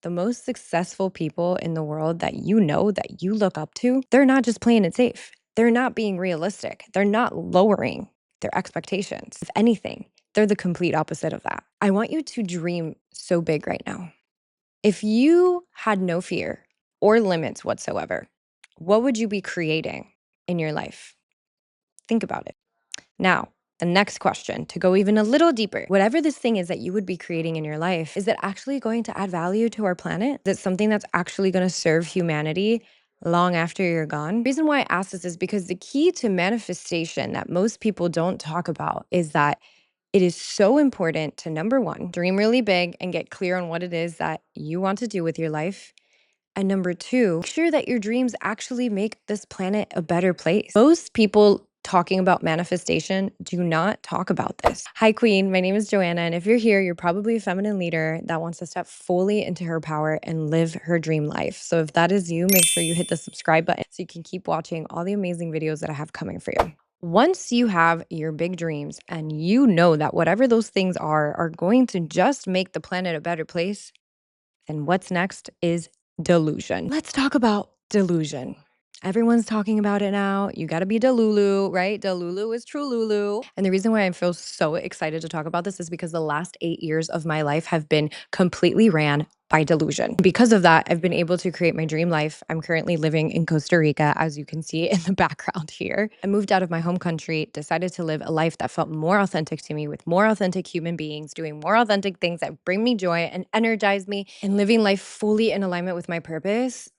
the most successful people in the world that you know, that you look up to, they're not just playing it safe. They're not being realistic. They're not lowering their expectations. If anything, they're the complete opposite of that. I want you to dream so big right now. If you had no fear or limits whatsoever, what would you be creating in your life? Think about it. Now, the next question, to go even a little deeper, whatever this thing is that you would be creating in your life, is it actually going to add value to our planet? Is it something that's actually going to serve humanity long after you're gone? The reason why I ask this is because the key to manifestation that most people don't talk about is that it is so important to, number one, dream really big and get clear on what it is that you want to do with your life. And number two, make sure that your dreams actually make this planet a better place. Most people talking about manifestation do not talk about this. Hi, Queen. My name is Joanna. And if you're here, you're probably a feminine leader that wants to step fully into her power and live her dream life. So if that is you, make sure you hit the subscribe button so you can keep watching all the amazing videos that I have coming for you. Once you have your big dreams and you know that whatever those things are going to just make the planet a better place, then what's next is delusion. Let's talk about delusion. Everyone's talking about it now. You got to be Delulu, right? Delulu is true Lulu. And the reason why I feel so excited to talk about this is because the last 8 years of my life have been completely ran by delusion. Because of that, I've been able to create my dream life. I'm currently living in Costa Rica, as you can see in the background here. I moved out of my home country, decided to live a life that felt more authentic to me with more authentic human beings, doing more authentic things that bring me joy and energize me, and living life fully in alignment with my purpose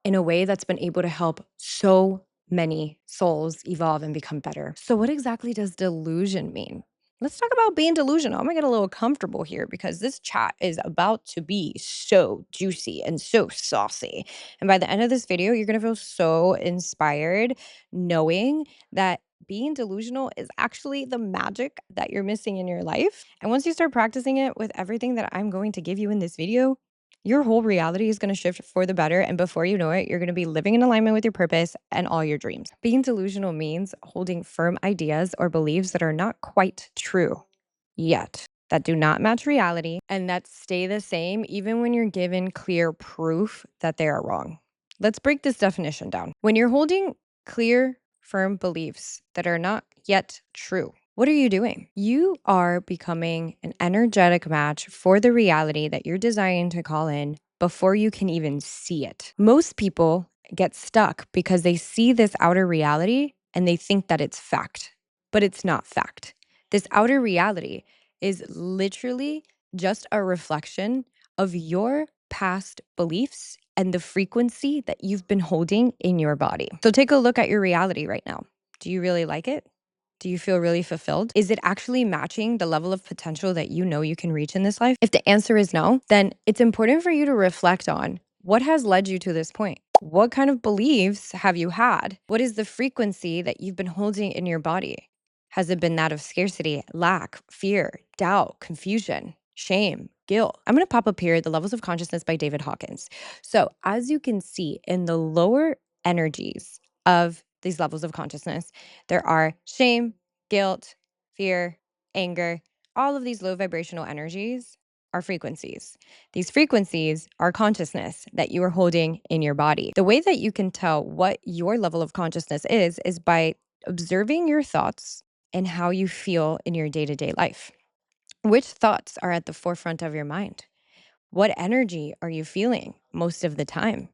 in a way that's been able to help so many souls evolve and become better. So what exactly does delusion mean? Let's talk about being delusional. I'm gonna get a little comfortable here because this chat is about to be so juicy and so saucy. And by the end of this video, you're gonna feel so inspired knowing that being delusional is actually the magic that you're missing in your life. And once you start practicing it with everything that I'm going to give you in this video, your whole reality is going to shift for the better. And before you know it, you're going to be living in alignment with your purpose and all your dreams. Being delusional means holding firm ideas or beliefs that are not quite true yet, that do not match reality, and that stay the same even when you're given clear proof that they are wrong. Let's break this definition down. When you're holding clear, firm beliefs that are not yet true, what are you doing? You are becoming an energetic match for the reality that you're desiring to call in before you can even see it. Most people get stuck because they see this outer reality and they think that it's fact, but it's not fact. This outer reality is literally just a reflection of your past beliefs and the frequency that you've been holding in your body. So take a look at your reality right now. Do you really like it? Do you feel really fulfilled? Is it actually matching the level of potential that you know you can reach in this life? If the answer is no, then it's important for you to reflect on what has led you to this point. What kind of beliefs have you had? What is the frequency that you've been holding in your body? Has it been that of scarcity, lack, fear, doubt, confusion, shame, guilt? I'm going to pop up here The Levels of Consciousness by David Hawkins. So, as you can see in the lower energies of these levels of consciousness, there are shame, guilt, fear, anger. All of these low vibrational energies are frequencies. These frequencies are consciousness that you are holding in your body. The way that you can tell what your level of consciousness is by observing your thoughts and how you feel in your day-to-day life. Which thoughts are at the forefront of your mind? What energy are you feeling most of the time?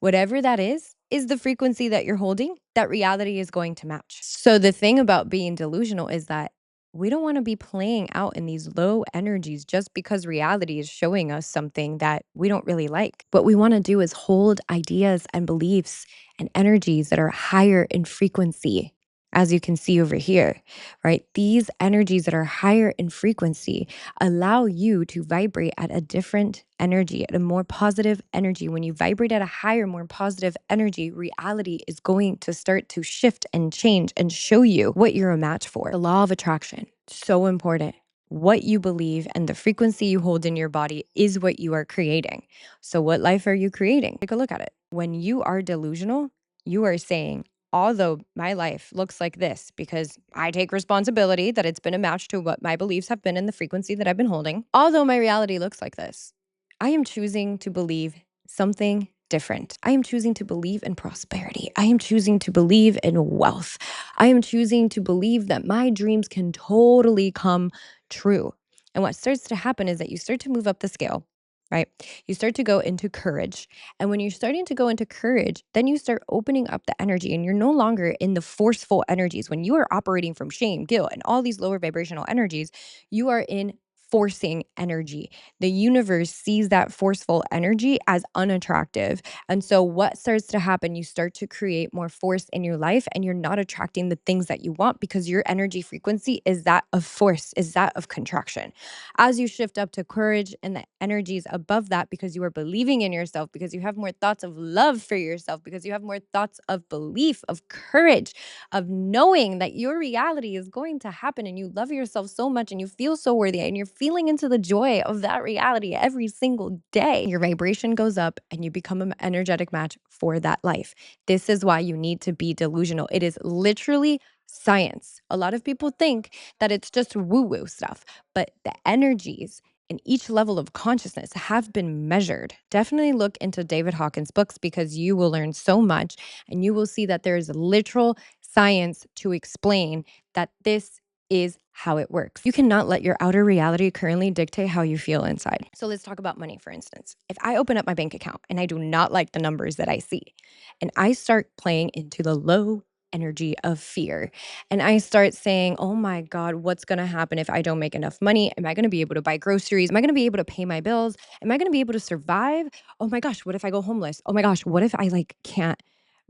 Whatever that is the frequency that you're holding, that reality is going to match. So the thing about being delusional is that we don't want to be playing out in these low energies just because reality is showing us something that we don't really like. What we want to do is hold ideas and beliefs and energies that are higher in frequency. As you can see over here, right? These energies that are higher in frequency allow you to vibrate at a different energy, at a more positive energy. When you vibrate at a higher, more positive energy, reality is going to start to shift and change and show you what you're a match for. The law of attraction, so important. What you believe and the frequency you hold in your body is what you are creating. So what life are you creating? Take a look at it. When you are delusional, you are saying, although my life looks like this because I take responsibility that it's been a match to what my beliefs have been in the frequency that I've been holding, although my reality looks like this, I am choosing to believe something different. I am choosing to believe in prosperity. I am choosing to believe in wealth. I am choosing to believe that my dreams can totally come true. And what starts to happen is that you start to move up the scale, right? You start to go into courage. And when you're starting to go into courage, then you start opening up the energy and you're no longer in the forceful energies. When you are operating from shame, guilt, and all these lower vibrational energies, you are in forcing energy. The universe sees that forceful energy as unattractive. And so, what starts to happen? You start to create more force in your life, and you're not attracting the things that you want because your energy frequency is that of force, is that of contraction. As you shift up to courage and the energies above that, because you are believing in yourself, because you have more thoughts of love for yourself, because you have more thoughts of belief, of courage, of knowing that your reality is going to happen and you love yourself so much and you feel so worthy and you're feeling into the joy of that reality every single day, your vibration goes up and you become an energetic match for that life. This is why you need to be delusional. It is literally science. A lot of people think that it's just woo woo stuff, but the energies in each level of consciousness have been measured. Definitely look into David Hawkins' books because you will learn so much and you will see that there is literal science to explain that this is how it works. You cannot let your outer reality currently dictate how you feel inside. So let's talk about money, for instance. If I open up my bank account and I do not like the numbers that I see, and I start playing into the low energy of fear, and I start saying, oh my God, what's gonna happen if I don't make enough money? Am I gonna be able to buy groceries? Am I gonna be able to pay my bills? Am I gonna be able to survive? Oh my gosh, what if I go homeless? Oh my gosh, what if I like can't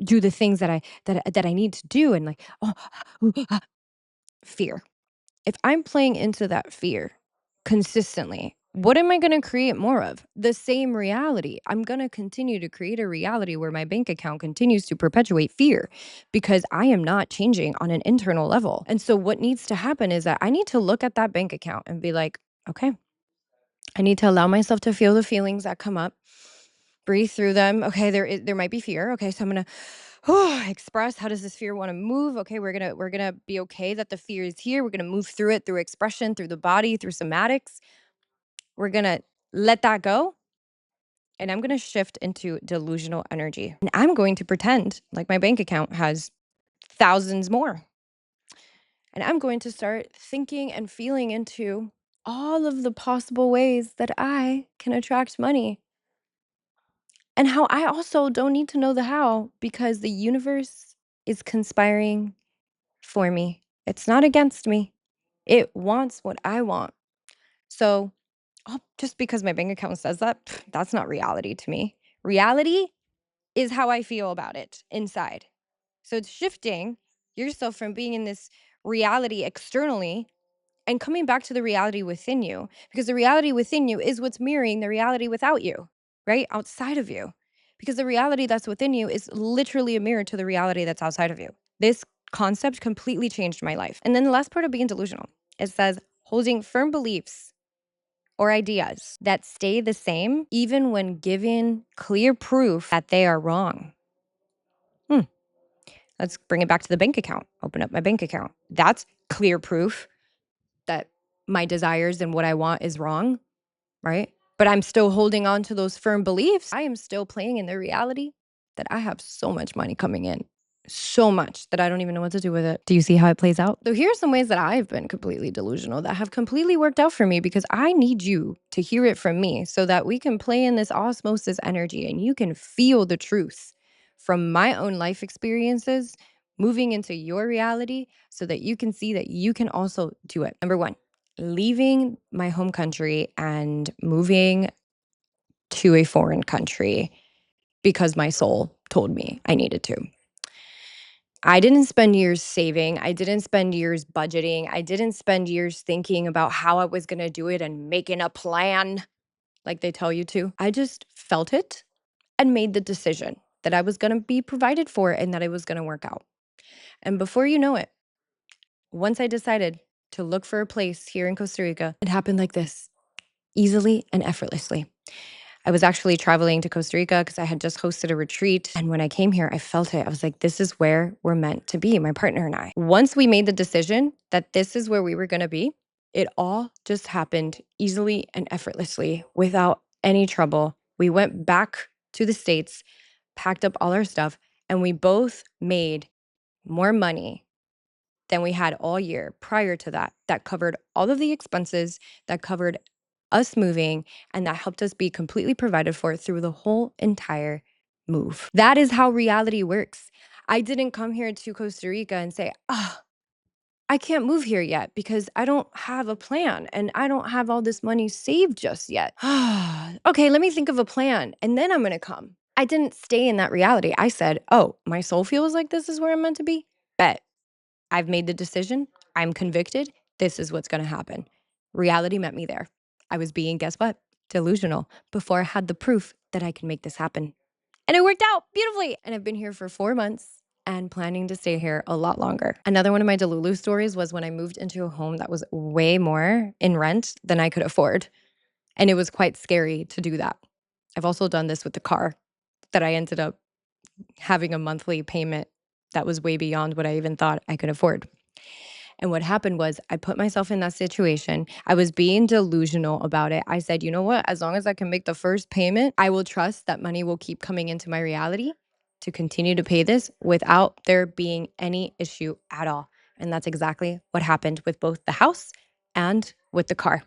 do the things that I need to do? And like, oh, fear. If I'm playing into that fear consistently, what am I going to create more of? The same reality. I'm going to continue to create a reality where my bank account continues to perpetuate fear because I am not changing on an internal level. And so, what needs to happen is that I need to look at that bank account and be like, okay, I need to allow myself to feel the feelings that come up, breathe through them. Okay, there might be fear. Okay, so I'm gonna express how does this fear want to move. Okay, we're gonna be okay that the fear is here. We're gonna move through it through expression, through the body, through somatics. We're gonna let that go, and I'm gonna shift into delusional energy. And I'm going to pretend like my bank account has thousands more. And I'm going to start thinking and feeling into all of the possible ways that I can attract money. And how I also don't need to know the how because the universe is conspiring for me. It's not against me. It wants what I want. So, just because my bank account says that, that's not reality to me. Reality is how I feel about it inside. So, it's shifting yourself from being in this reality externally and coming back to the reality within you because the reality within you is what's mirroring the reality without you, right? Outside of you. Because the reality that's within you is literally a mirror to the reality that's outside of you. This concept completely changed my life. And then the last part of being delusional, it says holding firm beliefs or ideas that stay the same even when given clear proof that they are wrong. Let's bring it back to the bank account. Open up my bank account. That's clear proof that my desires and what I want is wrong, right? But I'm still holding on to those firm beliefs. I am still playing in the reality that I have so much money coming in, so much that I don't even know what to do with it. Do you see how it plays out? So here are some ways that I've been completely delusional that have completely worked out for me because I need you to hear it from me so that we can play in this osmosis energy and you can feel the truth from my own life experiences moving into your reality so that you can see that you can also do it. Number one, leaving my home country and moving to a foreign country because my soul told me I needed to. I didn't spend years saving. I didn't spend years budgeting. I didn't spend years thinking about how I was going to do it and making a plan like they tell you to. I just felt it and made the decision that I was going to be provided for and that it was going to work out. And before you know it, once I decided to look for a place here in Costa Rica, it happened like this easily and effortlessly. I was actually traveling to Costa Rica because I had just hosted a retreat. And when I came here, I felt it. I was like, this is where we're meant to be, my partner and I. Once we made the decision that this is where we were going to be, it all just happened easily and effortlessly without any trouble. We went back to the States, packed up all our stuff, and we both made more money than we had all year prior to that. That covered all of the expenses, that covered us moving, and that helped us be completely provided for through the whole entire move. That is how reality works. I didn't come here to Costa Rica and say, oh, I can't move here yet because I don't have a plan and I don't have all this money saved just yet. Okay, let me think of a plan and then I'm going to come. I didn't stay in that reality. I said, oh, my soul feels like this is where I'm meant to be. Bet. I've made the decision. I'm convicted. This is what's going to happen. Reality met me there. I was being, guess what? Delusional before I had the proof that I can make this happen. And it worked out beautifully. And I've been here for 4 months and planning to stay here a lot longer. Another one of my Delulu stories was when I moved into a home that was way more in rent than I could afford. And it was quite scary to do that. I've also done this with the car that I ended up having a monthly payment that was way beyond what I even thought I could afford. And what happened was I put myself in that situation. I was being delusional about it. I said, you know what? As long as I can make the first payment, I will trust that money will keep coming into my reality to continue to pay this without there being any issue at all. And that's exactly what happened with both the house and with the car.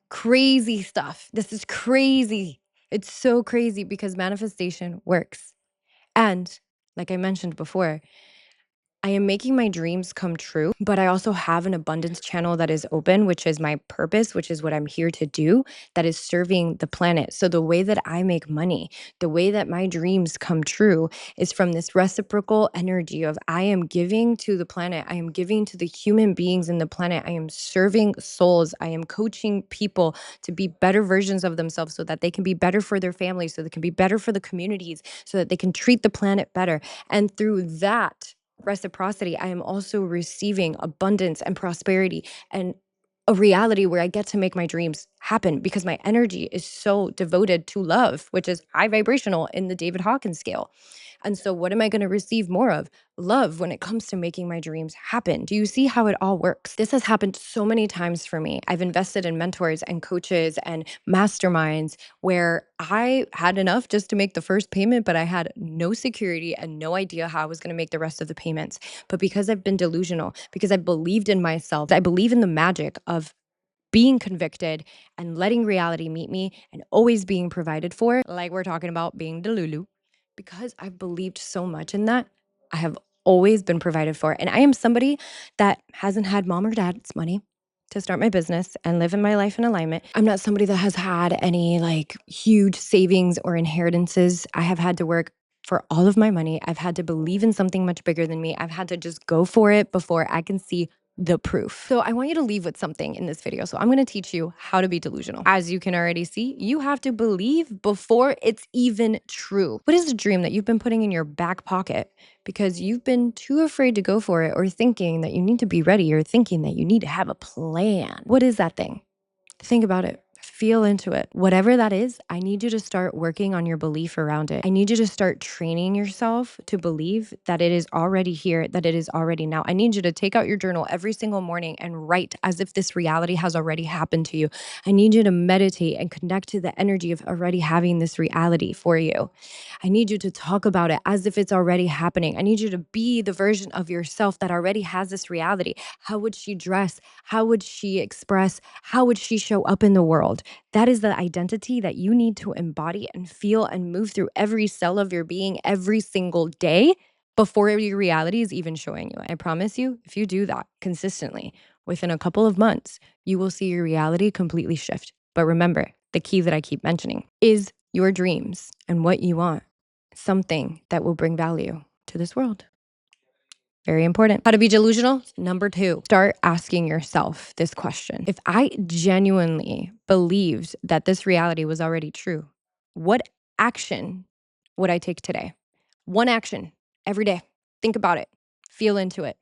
Crazy stuff. This is crazy. It's so crazy because manifestation works. And like I mentioned before, I am making my dreams come true, but I also have an abundance channel that is open, which is my purpose, which is what I'm here to do, that is serving the planet. So the way that I make money, the way that my dreams come true is from this reciprocal energy of I am giving to the planet. I am giving to the human beings in the planet. I am serving souls. I am coaching people to be better versions of themselves so that they can be better for their families, so they can be better for the communities, so that they can treat the planet better. And through that, reciprocity, I am also receiving abundance and prosperity and a reality where I get to make my dreams happen because my energy is so devoted to love, which is high vibrational in the David Hawkins scale. And so, what am I going to receive more of? Love when it comes to making my dreams happen. Do you see how it all works? This has happened so many times for me. I've invested in mentors and coaches and masterminds where I had enough just to make the first payment, but I had no security and no idea how I was going to make the rest of the payments. But because I've been delusional, because I believed in myself, I believe in the magic of being convicted and letting reality meet me and always being provided for, like we're talking about being Delulu, because I've believed so much in that, I have always been provided for. And I am somebody that hasn't had mom or dad's money to start my business and live in my life in alignment. I'm not somebody that has had any like huge savings or inheritances. I have had to work for all of my money. I've had to believe in something much bigger than me. I've had to just go for it before I can see the proof. So I want you to leave with something in this video. So I'm going to teach you how to be delusional. As you can already see, you have to believe before it's even true. What is a dream that you've been putting in your back pocket because you've been too afraid to go for it, or thinking that you need to be ready, or thinking that you need to have a plan? What is that thing? Think about it. Feel into it. Whatever that is, I need you to start working on your belief around it. I need you to start training yourself to believe that it is already here, that it is already now. I need you to take out your journal every single morning and write as if this reality has already happened to you. I need you to meditate and connect to the energy of already having this reality for you. I need you to talk about it as if it's already happening. I need you to be the version of yourself that already has this reality. How would she dress? How would she express? How would she show up in the world? That is the identity that you need to embody and feel and move through every cell of your being every single day before your reality is even showing you. I promise you, if you do that consistently, within a couple of months, you will see your reality completely shift. But remember, the key that I keep mentioning is your dreams and what you want, something that will bring value to this world. Very important. How to be delusional? Number 2, start asking yourself this question. If I genuinely believed that this reality was already true, what action would I take today? One action every day. Think about it. Feel into it.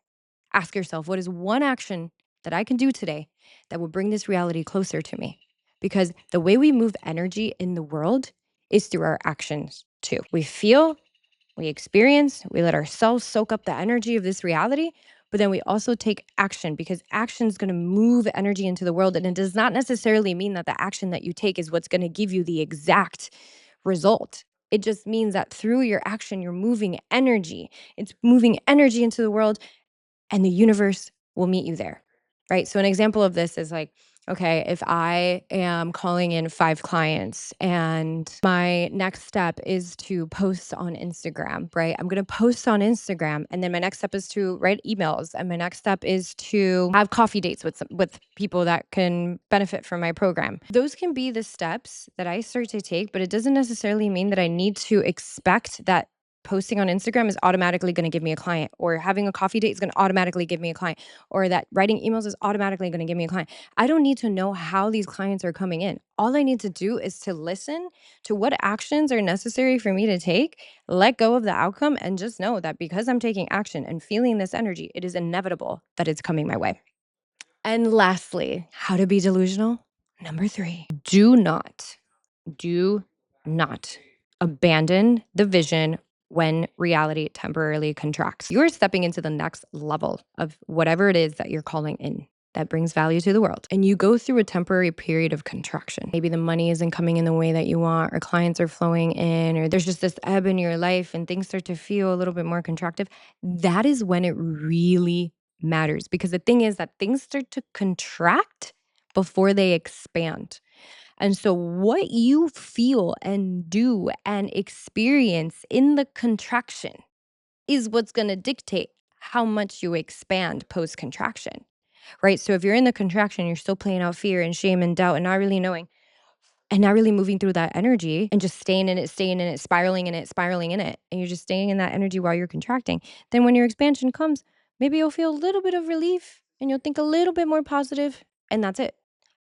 Ask yourself, what is one action that I can do today that will bring this reality closer to me? Because the way we move energy in the world is through our actions too. We feel, we experience, we let ourselves soak up the energy of this reality. but then we also take action because action is going to move energy into the world. And it does not necessarily mean that the action that you take is what's going to give you the exact result. It just means that through your action, you're moving energy. It's moving energy into the world, and the universe will meet you there, right? So an example of this is like, okay, if I am calling in 5 clients and my next step is to post on Instagram, right? I'm going to post on Instagram, and then my next step is to write emails, and my next step is to have coffee dates with people that can benefit from my program. Those can be the steps that I start to take, but it doesn't necessarily mean that I need to expect that posting on Instagram is automatically going to give me a client, or having a coffee date is going to automatically give me a client, or that writing emails is automatically going to give me a client. I don't need to know how these clients are coming in. All I need to do is to listen to what actions are necessary for me to take, let go of the outcome, and just know that because I'm taking action and feeling this energy, it is inevitable that it's coming my way. And lastly, how to be delusional. Number 3, do not abandon the vision when reality temporarily contracts. You're stepping into the next level of whatever it is that you're calling in that brings value to the world. And you go through a temporary period of contraction. Maybe the money isn't coming in the way that you want, or clients are flowing in, or there's just this ebb in your life and things start to feel a little bit more contractive. That is when it really matters, because the thing is that things start to contract before they expand. And so, what you feel and do and experience in the contraction is what's going to dictate how much you expand post contraction, right? So, if you're in the contraction, you're still playing out fear and shame and doubt and not really knowing and not really moving through that energy and just staying in it, spiraling in it, and you're just staying in that energy while you're contracting, then when your expansion comes, maybe you'll feel a little bit of relief and you'll think a little bit more positive, and that's it.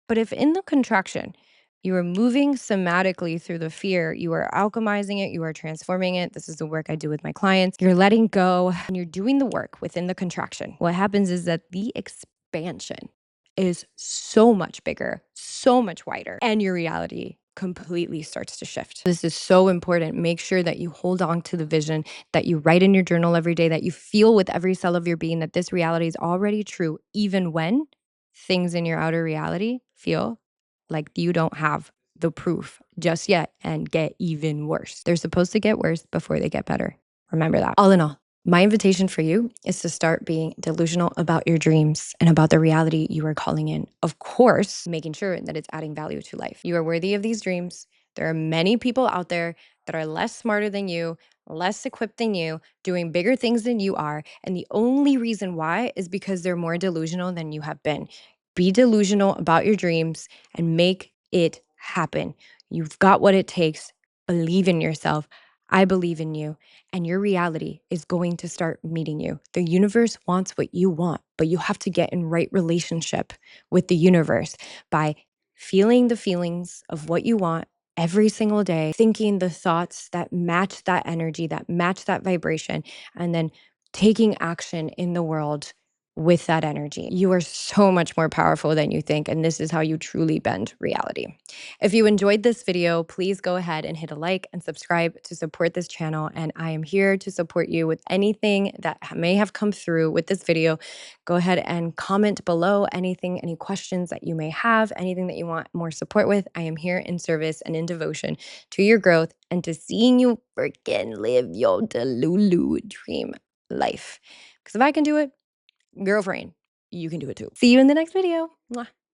But if in the contraction, you are moving somatically through the fear, you are alchemizing it, you are transforming it. This is the work I do with my clients. You're letting go and you're doing the work within the contraction. What happens is that the expansion is so much bigger, so much wider, and your reality completely starts to shift. This is so important. Make sure that you hold on to the vision, that you write in your journal every day, that you feel with every cell of your being that this reality is already true, even when things in your outer reality feel like you don't have the proof just yet and get even worse. They're supposed to get worse before they get better. Remember that. All in all, my invitation for you is to start being delusional about your dreams and about the reality you are calling in. Of course, making sure that it's adding value to life. You are worthy of these dreams. There are many people out there that are less smarter than you, less equipped than you, doing bigger things than you are. And the only reason why is because they're more delusional than you have been. Be delusional about your dreams and make it happen. You've got what it takes. Believe in yourself. I believe in you, and your reality is going to start meeting you. The universe wants what you want, but you have to get in right relationship with the universe by feeling the feelings of what you want every single day, thinking the thoughts that match that energy, that match that vibration, and then taking action in the world with that energy. You are so much more powerful than you think, and this is how you truly bend reality. If you enjoyed this video, please go ahead and hit a like and subscribe to support this channel. And I am here to support you with anything that may have come through with this video. Go ahead and comment below anything, any questions that you may have, anything that you want more support with. I am here in service and in devotion to your growth and to seeing you freaking live your Delulu dream life. Because if I can do it, girlfriend, you can do it too. See you in the next video. Mwah.